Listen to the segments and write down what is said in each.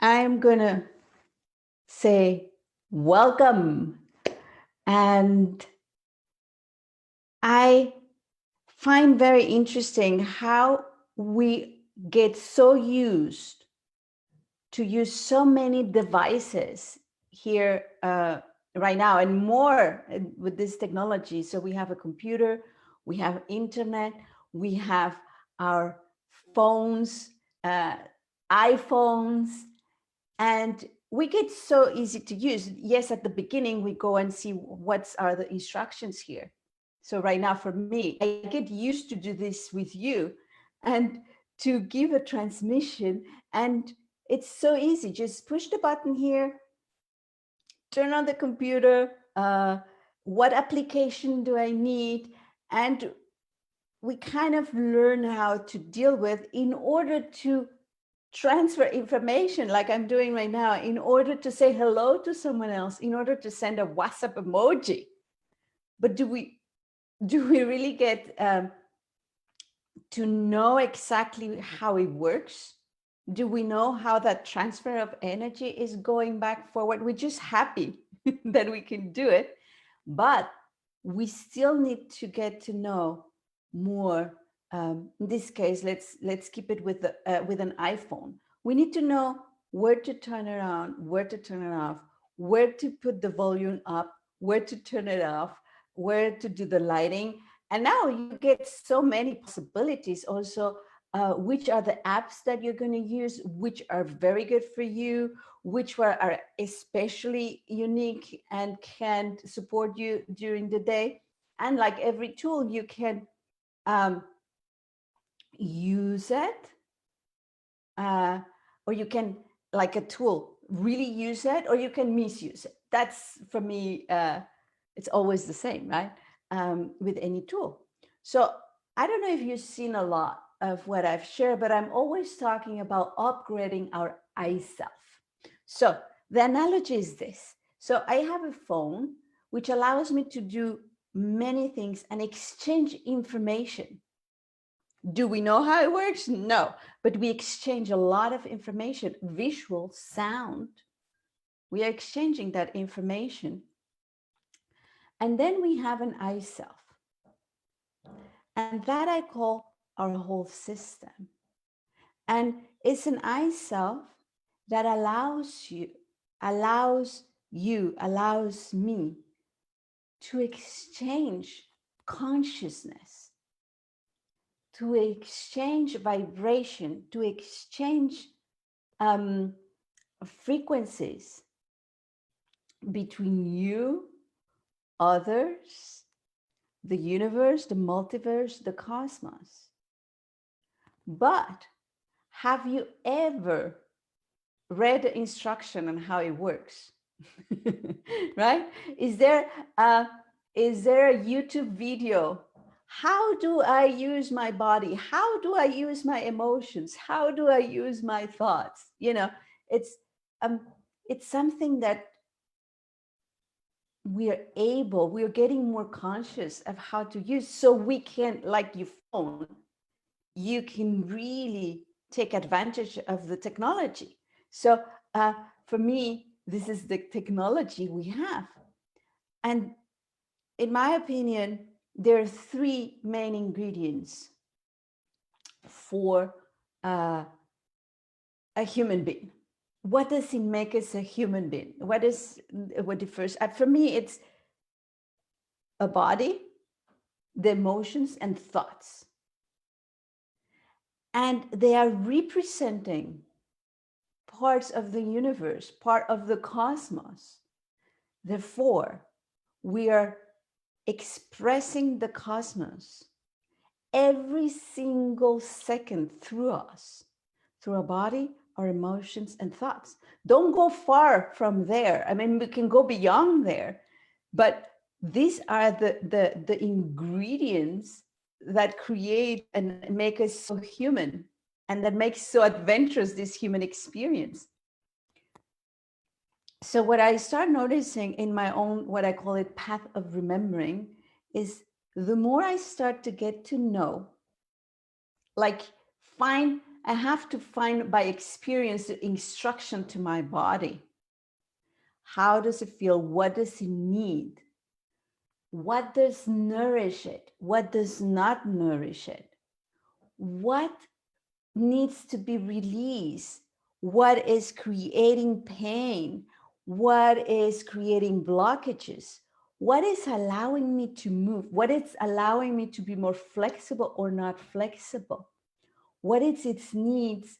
I'm going to say welcome. And I find very interesting how we get so used to use so many devices here right now, and more with this technology. So we have a computer, we have internet, we have our phones, uh, iPhones, and we get so easy to use. Yes, at the beginning we go and see what are the instructions here. So right now for me, I get used to do this with you and to give a transmission, and it's so easy. Just push the button here, turn on the computer, what application do I need, and we kind of learn how to deal with in order to transfer information like I'm doing right now, in order to say hello to someone else, in order to send a WhatsApp emoji. But do we really get to know exactly how it works? Do we know how that transfer of energy is going back forward? We're just happy that we can do it, but we still need to get to know more. In this case, let's keep it with an iPhone. We need to know where to turn it on, where to turn it off, where to put the volume up, where to turn it off, where to do the lighting. And now you get so many possibilities also, which are the apps that you're going to use, which are very good for you, which are especially unique and can support you during the day. And like every tool, you can use it, or you can, like a tool, really use it, or you can misuse it. That's, for me, it's always the same, right? With any tool. So I don't know if you've seen a lot of what I've shared, but I'm always talking about upgrading our iSelf. So the analogy is this. So I have a phone which allows me to do many things and exchange information. Do we know how it works? No, but we exchange a lot of information, visual, sound. We are exchanging that information. And then we have an iSelf. And that I call our whole system. And it's an iSelf that allows me to exchange consciousness, to exchange vibration, to exchange frequencies between you, others, the universe, the multiverse, the cosmos. But have you ever read the instruction on how it works? Right? Is there a YouTube video? How do I use my body? How do I use my emotions? How do I use my thoughts? It's something that we're getting more conscious of how to use, so we can, like your phone, you can really take advantage of the technology. So for me, this is the technology we have. And in my opinion, there are three main ingredients for a human being. What does it make us a human being? What the first, for me, it's a body, the emotions and thoughts. And they are representing parts of the universe, part of the cosmos. Therefore, we are expressing the cosmos every single second through us, through our body, our emotions and thoughts. Don't go far from there. I mean, we can go beyond there, but these are the ingredients that create and make us so human, and that makes so adventurous this human experience. So what I start noticing in my own, what I call it, path of remembering, is the more I start to get to know, like find I have to find by experience the instruction to my body. How does it feel? What does it need? What does nourish it? What does not nourish it? What needs to be released? What is creating pain? What is creating blockages? What is allowing me to move? What is allowing me to be more flexible or not flexible? What is its needs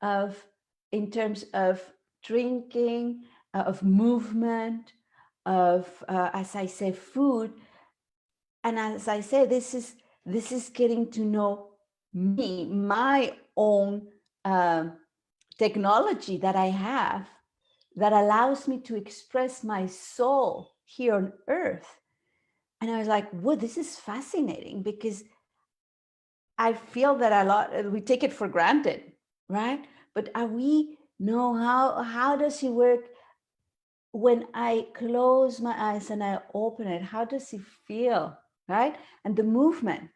of in terms of drinking, of movement, of as I say, food? And as I say, this is getting to know me, my own technology that I have that allows me to express my soul here on earth. And I was like, whoa, this is fascinating, because I feel that a lot, we take it for granted, right? But are we know how does it work when I close my eyes and I open it? How does it feel, right? And the movement,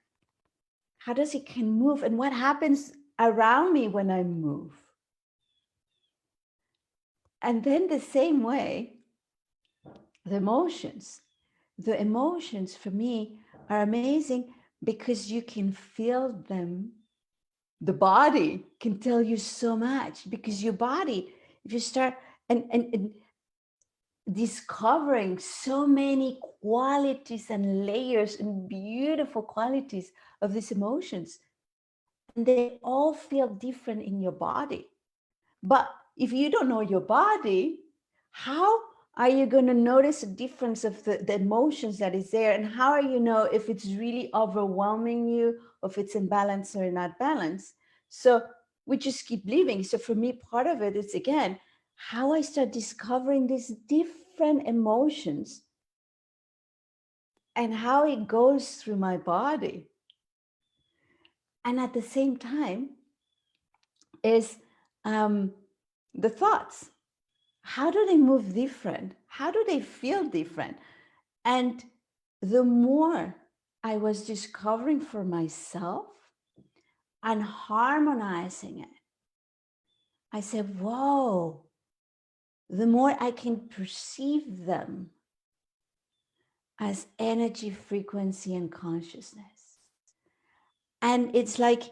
how does it can move, and what happens around me when I move? And then the same way, the emotions. The emotions for me are amazing because you can feel them. The body can tell you so much, because your body, if you start and discovering so many qualities and layers and beautiful qualities of these emotions, and they all feel different in your body. But if you don't know your body, how are you going to notice a difference of the emotions that is there? And how are you know if it's really overwhelming you, or if it's in balance or not balanced? So we just keep living. So for me, part of it is, again, how I start discovering these different emotions and how it goes through my body. And at the same time is the thoughts. How do they move different? How do they feel different? And the more I was discovering for myself and harmonizing it, I said, whoa, the more I can perceive them as energy, frequency, and consciousness. And it's like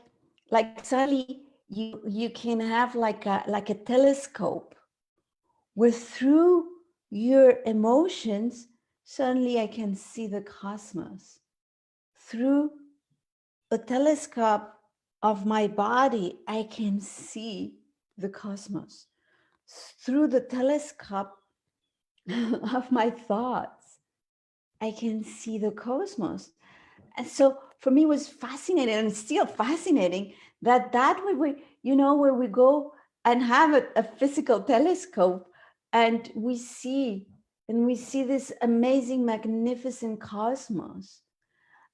suddenly you can have like a telescope where through your emotions, suddenly I can see the cosmos. Through a telescope of my body, I can see the cosmos. Through the telescope of my thoughts, I can see the cosmos. And so for me, it was fascinating, and it's still fascinating that way we, where we go and have a physical telescope, and we see this amazing, magnificent cosmos,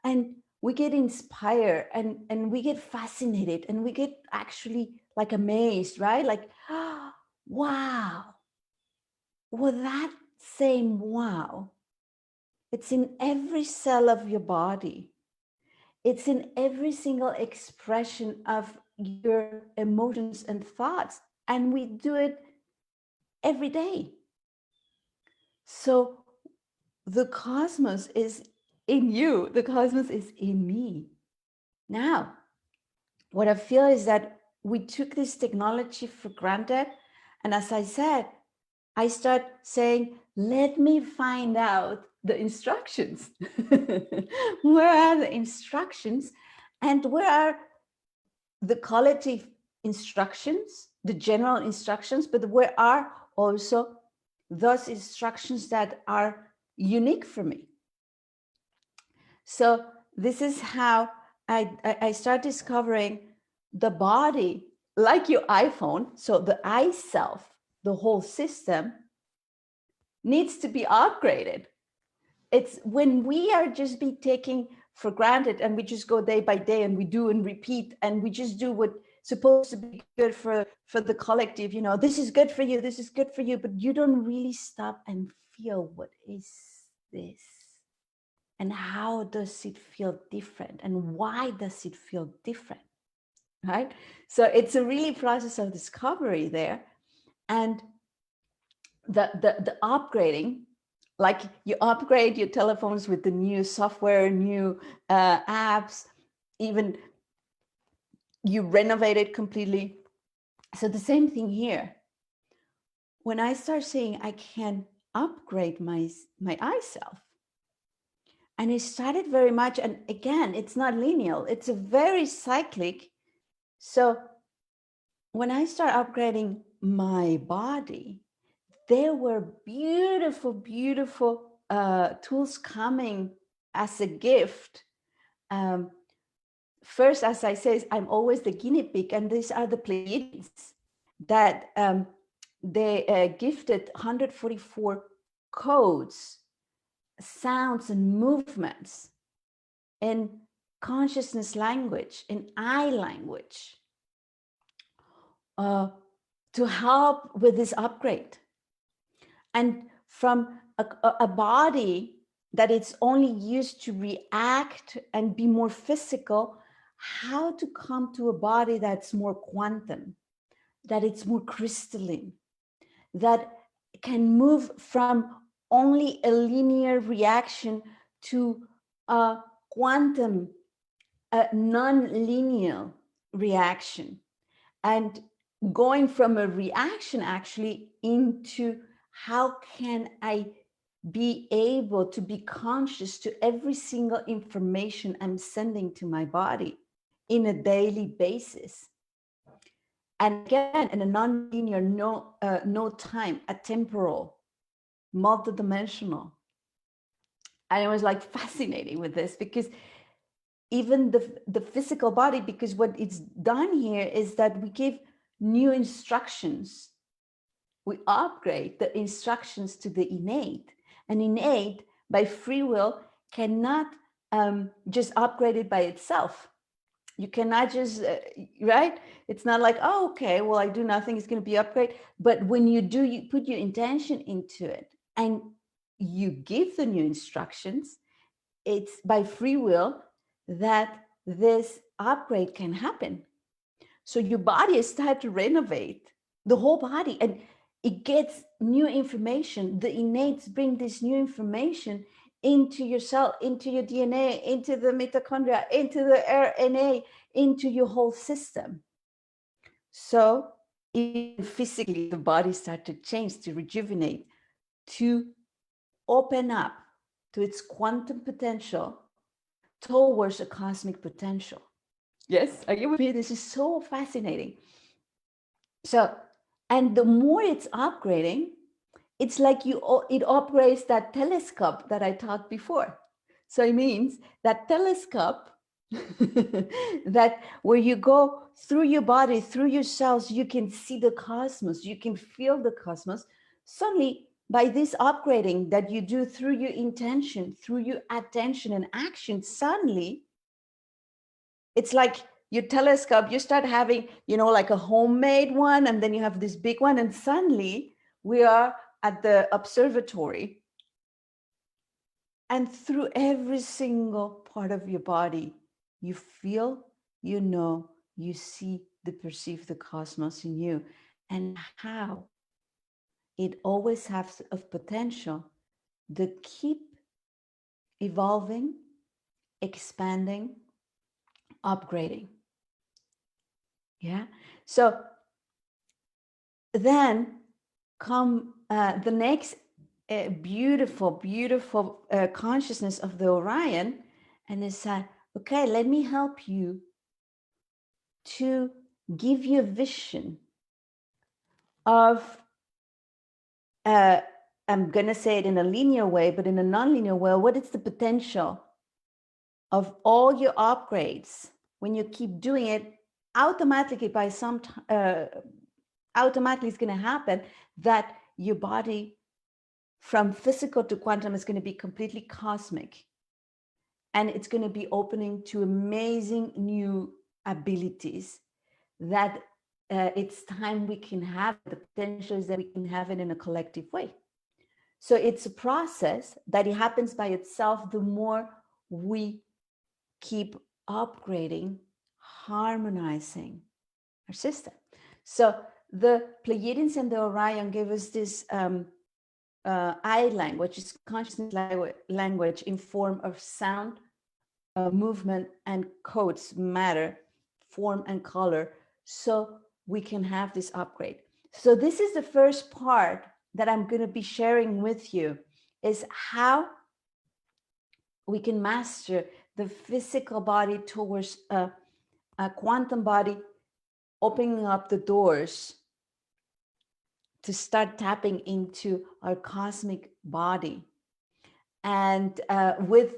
and we get inspired, and we get fascinated, and we get actually like amazed, right? Like, oh, wow. Well, that same wow, it's in every cell of your body. It's in every single expression of your emotions and thoughts. And we do it every day. So the cosmos is in you, the cosmos is in me. Now, what I feel is that we took this technology for granted. And as I said, I start saying, let me find out the instructions. Where are the instructions? And where are the collective instructions, the general instructions, but where are also those instructions that are unique for me? So this is how I start discovering the body, like your iPhone. So the iSelf, the whole system, needs to be upgraded. It's when we are just be taking for granted, and we just go day by day, and we do and repeat, and we just do what supposed to be good for the collective. This is good for you, this is good for you, but you don't really stop and feel, what is this, and how does it feel different, and why does it feel different? right? So it's a really process of discovery there. And the upgrading, like you upgrade your telephones with the new software, new apps, even you renovate it completely. So the same thing here. When I start saying I can upgrade my iSelf, and it started very much, and again, it's not linear, it's a very cyclic. So when I start upgrading my body, there were beautiful, beautiful tools coming as a gift. Um, First, as I say, I'm always the guinea pig, and these are the Pleiadians that they gifted 144 codes, sounds, and movements in consciousness language, in I language, to help with this upgrade. And from a body that it's only used to react and be more physical, how to come to a body that's more quantum, that it's more crystalline, that can move from only a linear reaction to a quantum, a non-linear reaction, and going from a reaction actually into how can I be able to be conscious to every single information I'm sending to my body in a daily basis. And again, in a non-linear, no time, a temporal, multidimensional. And I was like fascinating with this, because even the physical body, because what it's done here is that we give new instructions. We upgrade the instructions to the innate. And innate, by free will, cannot just upgrade it by itself. You cannot just, right? It's not like, oh, okay, well, I do nothing, it's going to be upgrade. But when you do, you put your intention into it and you give the new instructions, it's by free will that this upgrade can happen. So your body is starting to renovate the whole body, and it gets new information. The innates bring this new information into your cell, into your DNA, into the mitochondria, into the RNA, into your whole system. So even physically, the body starts to change, to rejuvenate, to open up to its quantum potential towards a cosmic potential. Yes, are you with me? This is so fascinating. So, and the more it's upgrading, it's like it upgrades that telescope that I talked before. So it means that telescope that where you go through your body, through your cells, you can see the cosmos, you can feel the cosmos. Suddenly, by this upgrading that you do through your intention, through your attention and action, suddenly it's like your telescope, you start having, like a homemade one, and then you have this big one, and suddenly we are at the observatory, and through every single part of your body, you feel, you see, perceive the cosmos in you, and how it always has a potential to keep evolving, expanding, upgrading. Yeah. So then come the next beautiful, beautiful consciousness of the Orion, and it's okay, let me help you to give you a vision of, I'm going to say it in a linear way, but in a non-linear way, what is the potential of all your upgrades when you keep doing it automatically by some automatically it's going to happen that your body from physical to quantum is going to be completely cosmic, and it's going to be opening to amazing new abilities that it's time we can have. The potential is that we can have it in a collective way. So it's a process that it happens by itself the more we keep upgrading harmonizing our system. So the Pleiadians and the Orion gave us this I language, is consciousness language in form of sound, movement, and codes, matter, form, and color, so we can have this upgrade. So this is the first part that I'm going to be sharing with you, is how we can master the physical body towards a quantum body, opening up the doors to start tapping into our cosmic body. And with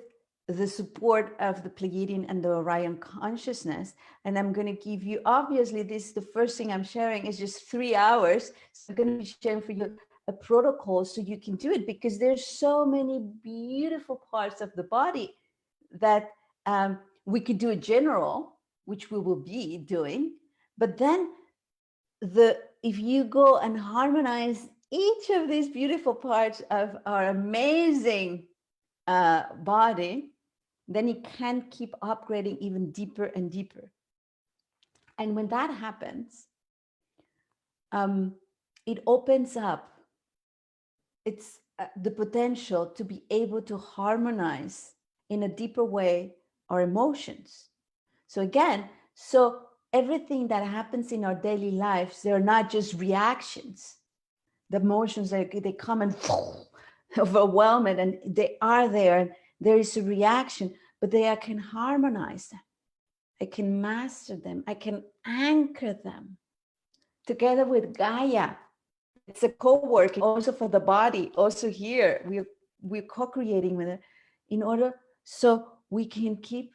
the support of the Pleiadian and the Orion consciousness. And I'm going to give you, obviously, this, the first thing I'm sharing is just 3 hours. So I'm going to be sharing for you a protocol so you can do it, because there's so many beautiful parts of the body that we could do a general, which we will be doing. But then if you go and harmonize each of these beautiful parts of our amazing body, then you can keep upgrading even deeper and deeper. And when that happens, it opens up the potential to be able to harmonize in a deeper way our emotions. So again, everything that happens in our daily lives, they're not just reactions. The emotions, they come and overwhelm it, and they are there, and there is a reaction, but I can harmonize them. I can master them. I can anchor them together with Gaia. It's a co-working also for the body. Also here, we're co-creating with it in order so we can keep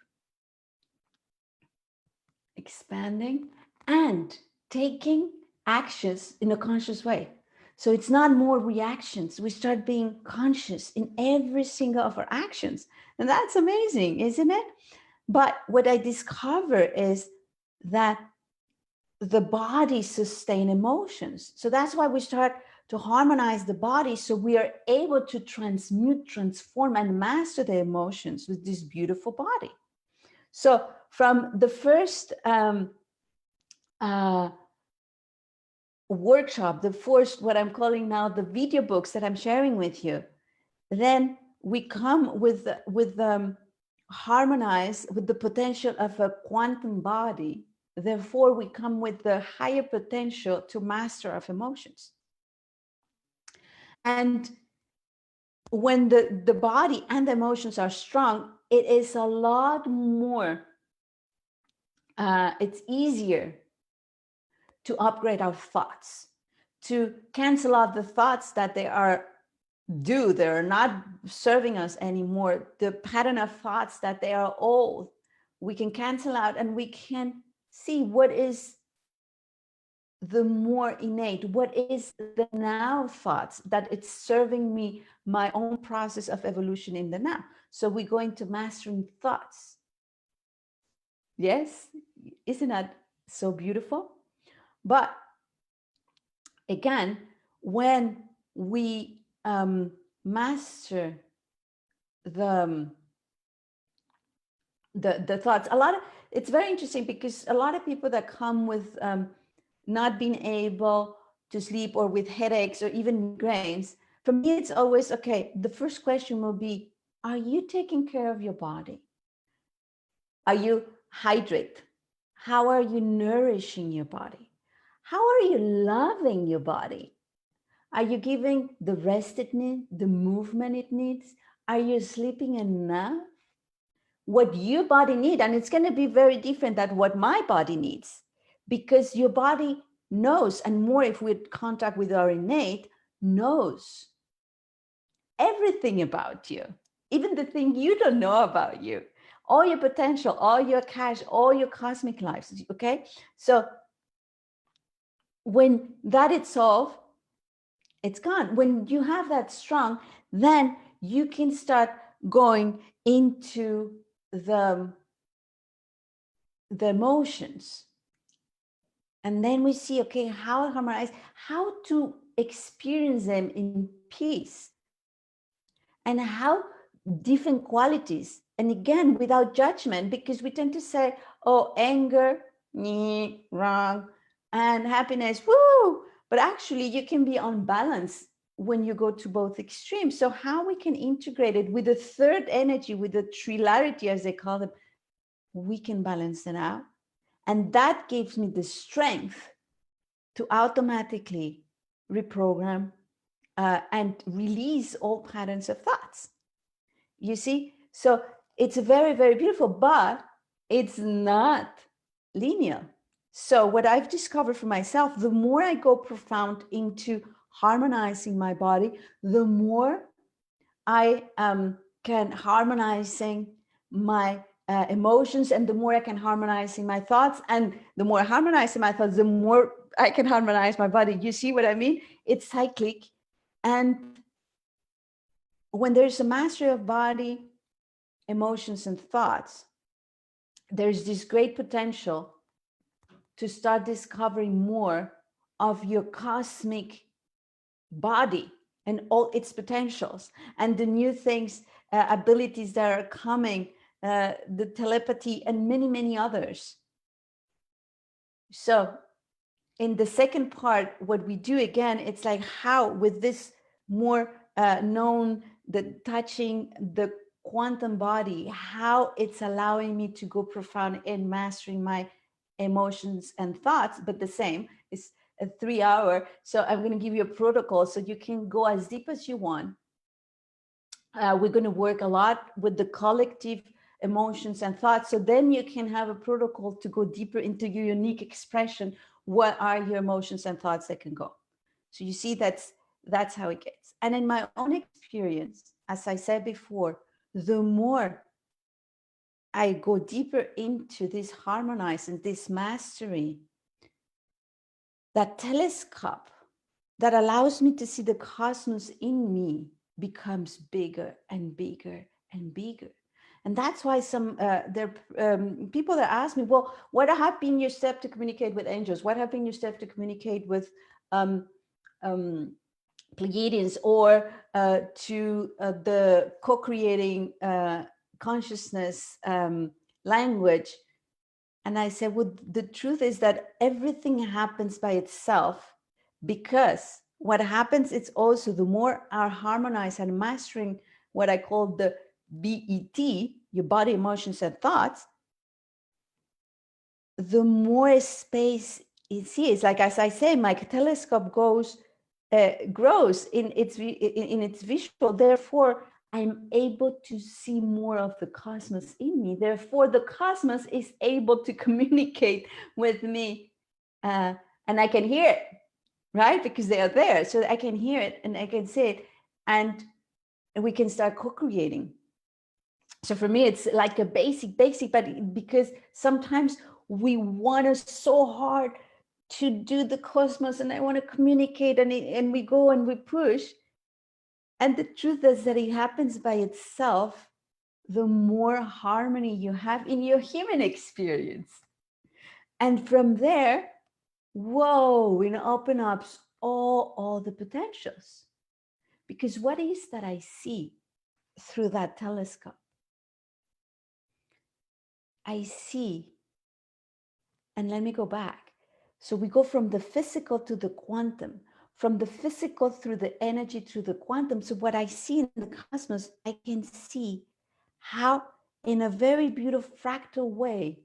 expanding and taking actions in a conscious way. So it's not more reactions. We start being conscious in every single of our actions. And that's amazing, isn't it? But what I discover is that the body sustains emotions. So that's why we start to harmonize the body, so we are able to transmute, transform, and master the emotions with this beautiful body. So from the first workshop, the first, what I'm calling now the video books that I'm sharing with you, then we come with harmonize with the potential of a quantum body. Therefore, we come with the higher potential to master of emotions. And when the body and the emotions are strong, it is a lot more, it's easier to upgrade our thoughts, to cancel out the thoughts that they're not serving us anymore. The pattern of thoughts that they are old, we can cancel out, and we can see what is the more innate, what is the now thoughts that it's serving me, my own process of evolution in the now. So we go into mastering thoughts. Yes, isn't that so beautiful? But again, when we master the thoughts, it's very interesting, because a lot of people that come with not being able to sleep, or with headaches, or even migraines, for me it's always, okay, the first question will be, are you taking care of your body? Are you hydrated? How are you nourishing your body? How are you loving your body? Are you giving the rest it needs, the movement it needs? Are you sleeping enough? What your body needs, and it's going to be very different than what my body needs, because your body knows, and more if we contact with our innate, knows everything about you, even the thing you don't know about you, all your potential, all your cash, all your cosmic lives. Okay, so when that is solved, it's gone. When you have that strong, then you can start going into the emotions. And then we see, okay, how to harmonize, how to experience them in peace, and how different qualities. And again, without judgment, because we tend to say, oh, anger, wrong, and happiness, woo. But actually, you can be on balance when you go to both extremes. So how we can integrate it with the third energy, with the trilarity, as they call them, we can balance it out. And that gives me the strength to automatically reprogram and release all patterns of thoughts. You see? So it's very, very beautiful, but it's not linear. So what I've discovered for myself, the more I go profound into harmonizing my body, the more I can harmonizing my emotions, and the more I can harmonizing my thoughts, and the more harmonizing my thoughts, the more I can harmonize my body. You see what I mean? It's cyclic. And when there's a mastery of body, emotions, and thoughts, there's this great potential to start discovering more of your cosmic body and all its potentials, and the new things, abilities that are coming, the telepathy, and many, many others. So in the second part, what we do again, it's like how with this more known, the touching the quantum body, how it's allowing me to go profound in mastering my emotions and thoughts. But the same, it's a 3 hour. So I'm going to give you a protocol so you can go as deep as you want. We're going to work a lot with the collective emotions and thoughts. So then you can have a protocol to go deeper into your unique expression. What are your emotions and thoughts that can go? So you see, that's how it gets. And in my own experience, as I said before, the more I go deeper into this harmonizing, this mastery, that telescope that allows me to see the cosmos in me becomes bigger and bigger and bigger. And that's why some there people that ask me, well, what have been your step to communicate with angels? What have been your step to communicate with Pleiadians, or to the co-creating consciousness language? And I said, well, the truth is that everything happens by itself, because what happens, it's also the more our harmonize and mastering what I call the BET, your body, emotions, and thoughts, the more space it sees. Like, as I say, my telescope grows in its visual. Therefore, I'm able to see more of the cosmos in me. Therefore, the cosmos is able to communicate with me, and I can hear it, right? Because they are there. So I can hear it and I can see it, and we can start co-creating. So for me, it's like a basic, but because sometimes we want to so hard to do the cosmos, and I want to communicate, and we go and we push. And the truth is that it happens by itself, the more harmony you have in your human experience. And from there, whoa, it opens up all the potentials. Because what is that I see through that telescope? I see, and let me go back. So we go from the physical to the quantum, from the physical through the energy to the quantum. So what I see in the cosmos, I can see how, in a very beautiful fractal way,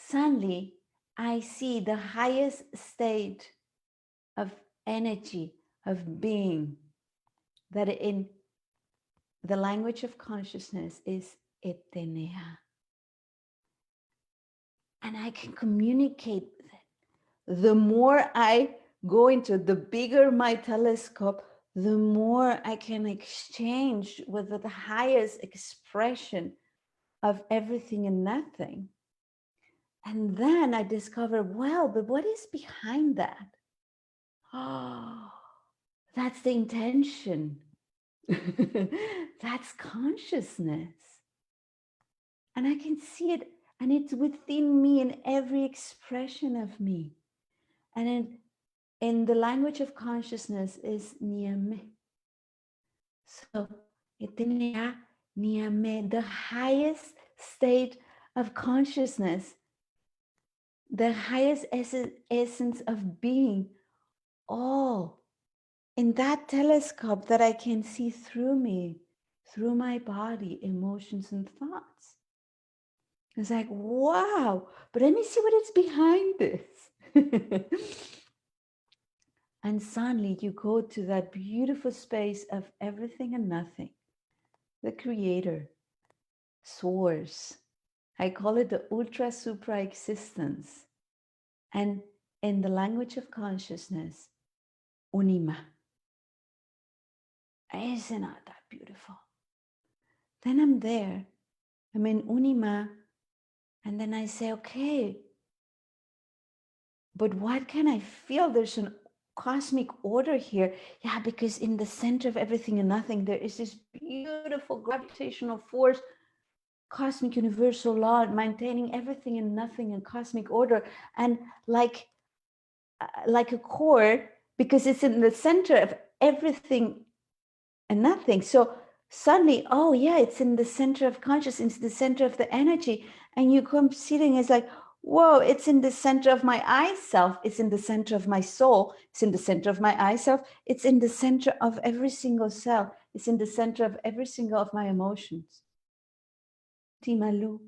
suddenly I see the highest state of energy, of being, that in the language of consciousness is etenea. And I can communicate with it. The more I go into, the bigger my telescope, the more I can exchange with the highest expression of everything and nothing. And then I discover, well, but what is behind that? Oh, that's the intention. That's consciousness. And I can see it, and it's within me in every expression of me. And in the language of consciousness is niame. So, etenea niame, the highest state of consciousness, the highest essence of being, all in that telescope that I can see through me, through my body, emotions, and thoughts. It's like, wow, but let me see what is behind this. And suddenly you go to that beautiful space of everything and nothing, the creator, source. I call it the ultra supra existence. And in the language of consciousness, Unima. Isn't that beautiful? Then I'm there, I'm in Unima, and then I say, okay, but what can I feel? There's an cosmic order here. Yeah, because in the center of everything and nothing, there is this beautiful gravitational force, cosmic universal law, maintaining everything and nothing in cosmic order. And like a core, because it's in the center of everything and nothing. So suddenly, oh yeah, it's in the center of consciousness, the center of the energy. And you come sitting, it's like, whoa, it's in the center of my iSelf. It's in the center of my soul. It's in the center of my iSelf. It's in the center of every single cell. It's in the center of every single of my emotions. Timalu.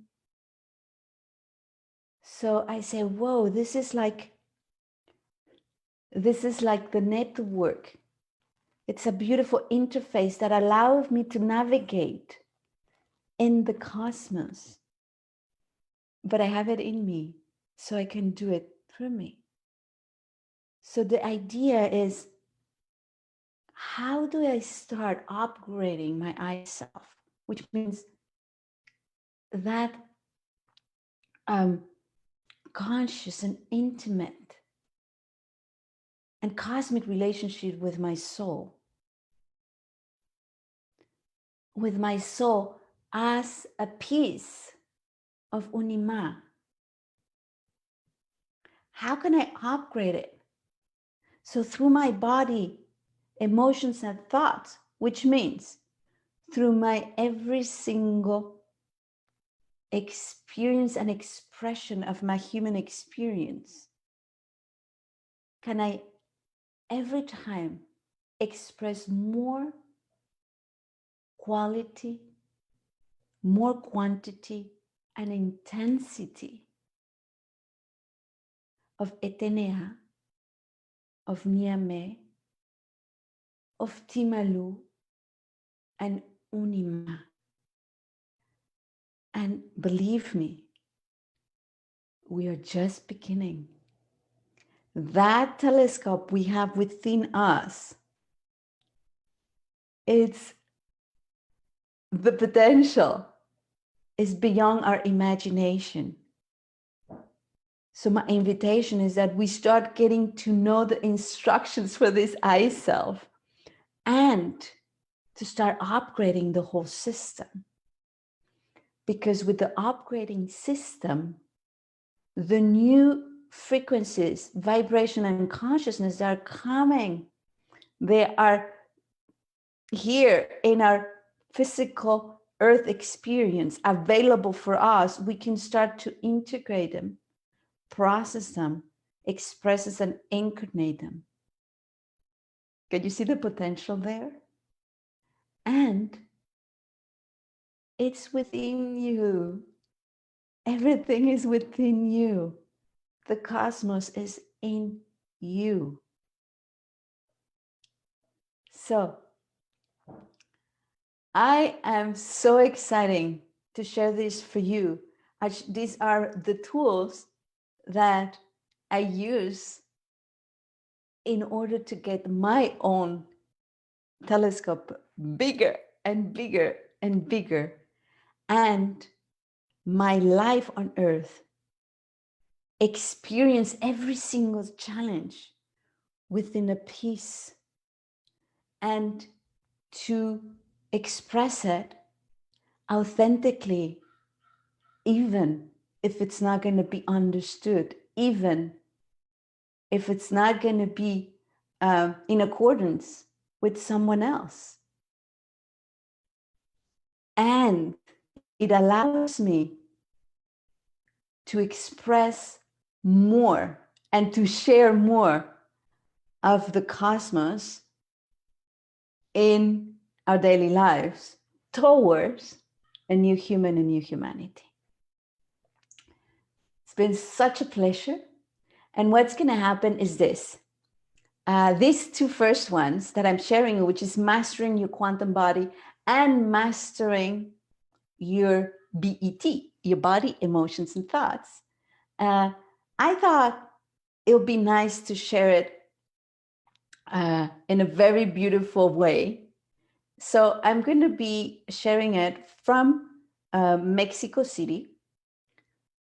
So I say, whoa, this is like the network. It's a beautiful interface that allows me to navigate in the cosmos. But I have it in me, so I can do it through me. So the idea is, how do I start upgrading my iSelf? Which means that conscious and intimate and cosmic relationship with my soul. With my soul as a piece of Unima. How can I upgrade it? So through my body, emotions and thoughts, which means through my every single experience and expression of my human experience, can I every time express more quality, more quantity, and intensity of Etenea, of Niame, of Timalu, and Unima. And believe me, we are just beginning. That telescope we have within us, it's the potential is beyond our imagination. So my invitation is that we start getting to know the instructions for this iSelf and to start upgrading the whole system. Because with the upgrading system, the new frequencies, vibration, and consciousness that are coming, they are here in our physical earth experience, available for us. We can start to integrate them, process them, express them, and incarnate them. Can you see the potential there? And it's within you. Everything is within you. The cosmos is in you. So I am so excited to share this for you. These are the tools that I use in order to get my own telescope bigger and bigger and bigger, and my life on earth experience every single challenge within a piece, and to express it authentically, even if it's not going to be understood, even if it's not going to be in accordance with someone else. And it allows me to express more and to share more of the cosmos in our daily lives towards a new human, a new humanity. It's been such a pleasure. And what's going to happen is this. These two first ones that I'm sharing, which is mastering your quantum body and mastering your BET, your body, emotions, and thoughts. I thought it would be nice to share it in a very beautiful way. So I'm going to be sharing it from Mexico City.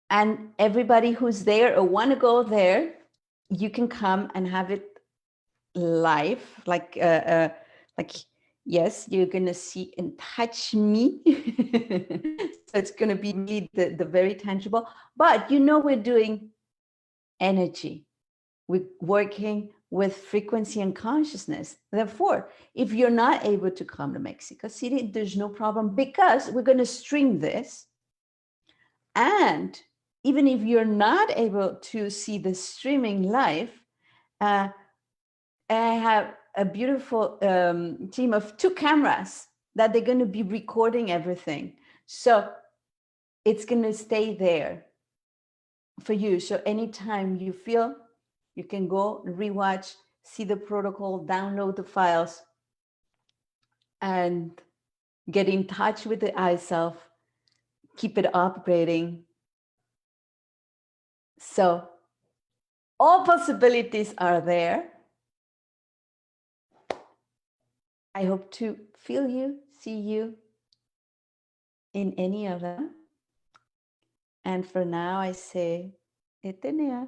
And everybody who's there or want to go there, you can come and have it live. Like yes, you're going to see and touch me. So it's going to be really the very tangible. But we're doing energy. We're working with frequency and consciousness. Therefore, if you're not able to come to Mexico City, there's no problem, because we're going to stream this. And even if you're not able to see the streaming live, I have a beautiful team of 2 cameras that they're going to be recording everything. So it's going to stay there for you. So anytime you feel, you can go rewatch, see the protocol, download the files, and get in touch with the iSelf, keep it upgrading. So all possibilities are there. I hope to feel you, see you in any of them. And for now, I say, Etenea.